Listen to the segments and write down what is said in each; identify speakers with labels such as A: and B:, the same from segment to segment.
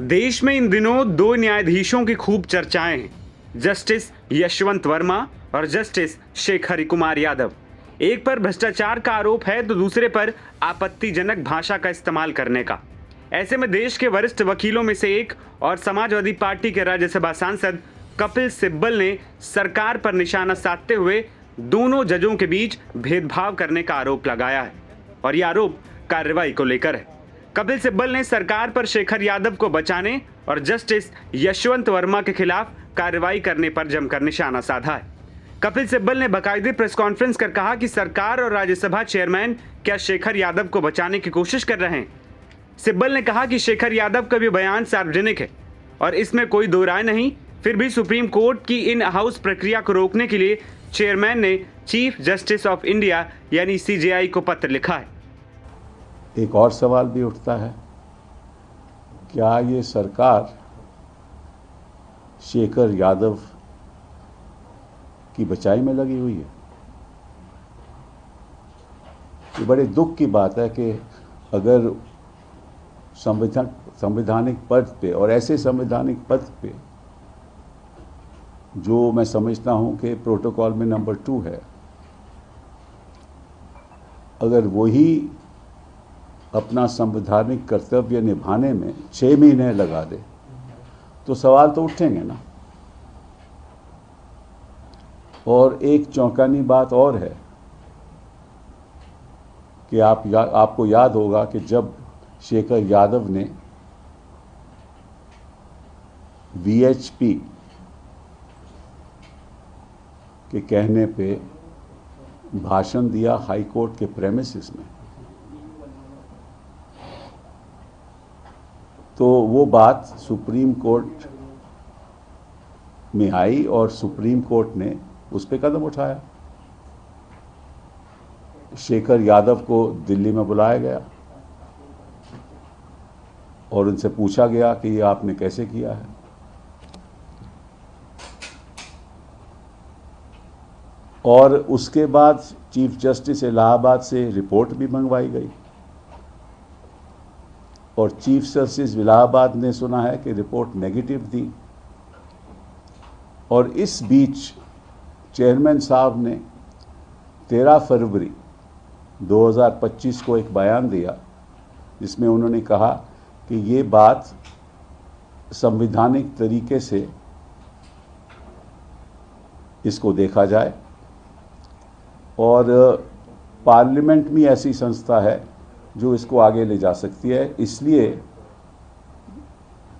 A: देश में इन दिनों दो न्यायाधीशों की खूब चर्चाएं हैं, जस्टिस यशवंत वर्मा और जस्टिस शेखर कुमार यादव। एक पर भ्रष्टाचार का आरोप है तो दूसरे पर आपत्तिजनक भाषा का इस्तेमाल करने का। ऐसे में देश के वरिष्ठ वकीलों में से एक और समाजवादी पार्टी के राज्यसभा सांसद कपिल सिब्बल ने सरकार पर निशाना साधते हुए दोनों जजों के बीच भेदभाव करने का आरोप लगाया है और यह आरोप कार्रवाई को लेकर है। कपिल सिब्बल ने सरकार पर शेखर यादव को बचाने और जस्टिस यशवंत वर्मा के खिलाफ कार्रवाई करने पर जमकर निशाना साधा है। कपिल सिब्बल ने बाकायदे प्रेस कॉन्फ्रेंस कर कहा कि सरकार और राज्यसभा चेयरमैन क्या शेखर यादव को बचाने की कोशिश कर रहे हैं। सिब्बल ने कहा कि शेखर यादव का भी बयान सार्वजनिक है और इसमें कोई दो राय नहीं। फिर भी सुप्रीम कोर्ट की इन हाउस प्रक्रिया को रोकने के लिए चेयरमैन ने चीफ जस्टिस ऑफ इंडिया यानी सीजेआई को पत्र लिखा है।
B: एक और सवाल भी उठता है, क्या ये सरकार शेखर यादव की बचाई में लगी हुई है? ये बड़े दुख की बात है कि अगर संवैधानिक पद पे और ऐसे संवैधानिक पद पे जो मैं समझता हूं कि प्रोटोकॉल में नंबर 2 है, अगर वही अपना संवैधानिक कर्तव्य निभाने में 6 महीने लगा दे तो सवाल तो उठेंगे ना। और एक चौंकानी बात और है कि आपको याद होगा कि जब शेखर यादव ने वीएचपी के कहने पे भाषण दिया हाई कोर्ट के प्रेमिसेस में, तो वो बात सुप्रीम कोर्ट में आई और सुप्रीम कोर्ट ने उस पर कदम उठाया। शेखर यादव को दिल्ली में बुलाया गया और उनसे पूछा गया कि ये आपने कैसे किया है। और उसके बाद चीफ जस्टिस इलाहाबाद से रिपोर्ट भी मंगवाई गई और चीफ जस्टिस इलाहाबाद ने सुना है कि रिपोर्ट नेगेटिव थी। और इस बीच चेयरमैन साहब ने 13 फरवरी 2025 को एक बयान दिया जिसमें उन्होंने कहा कि ये बात संवैधानिक तरीके से इसको देखा जाए और पार्लियामेंट में ऐसी संस्था है जो इसको आगे ले जा सकती है, इसलिए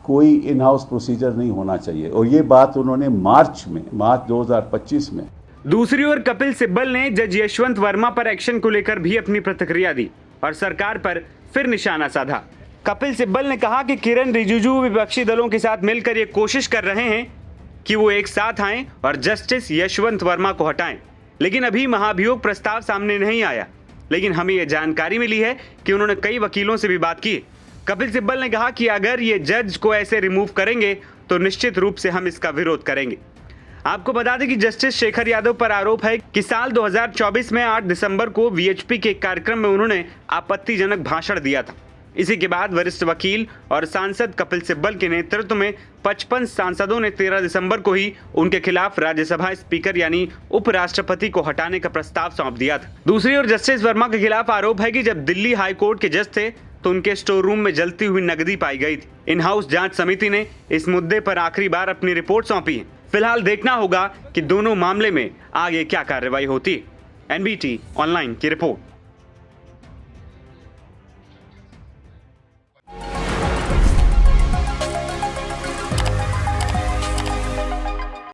B: कोई इन हाउस प्रोसीजर नहीं होना चाहिए। और ये बात उन्होंने मार्च 2025 में।
A: दूसरी ओर कपिल सिब्बल ने जज यशवंत वर्मा पर एक्शन को लेकर भी अपनी प्रतिक्रिया दी और सरकार पर फिर निशाना साधा। कपिल सिब्बल ने कहा कि किरण रिजिजू विपक्षी दलों के साथ मिलकर ये कोशिश कर रहे हैं कि वो एक साथ आएं और जस्टिस यशवंत वर्मा को हटाएं, लेकिन अभी महाभियोग प्रस्ताव सामने नहीं आया। लेकिन हमें यह जानकारी मिली है कि उन्होंने कई वकीलों से भी बात की। कपिल सिब्बल ने कहा कि अगर ये जज को ऐसे रिमूव करेंगे तो निश्चित रूप से हम इसका विरोध करेंगे। आपको बता दें कि जस्टिस शेखर यादव पर आरोप है कि साल 2024 में 8 दिसंबर को वीएचपी के एक कार्यक्रम में उन्होंने आपत्तिजनक भाषण दिया था। इसी के बाद वरिष्ठ वकील और सांसद कपिल सिब्बल के नेतृत्व में 55 सांसदों ने 13 दिसंबर को ही उनके खिलाफ राज्यसभा स्पीकर यानी उपराष्ट्रपति को हटाने का प्रस्ताव सौंप दिया था। दूसरी ओर जस्टिस वर्मा के खिलाफ आरोप है कि जब दिल्ली हाई कोर्ट के जज थे तो उनके स्टोर रूम में जलती हुई नकदी पाई गई थी। इन हाउस जांच समिति ने इस मुद्दे पर आखिरी बार अपनी रिपोर्ट सौंपी है। फिलहाल देखना होगा कि दोनों मामले में आगे क्या कार्रवाई होती है। एनबीटी ऑनलाइन की रिपोर्ट।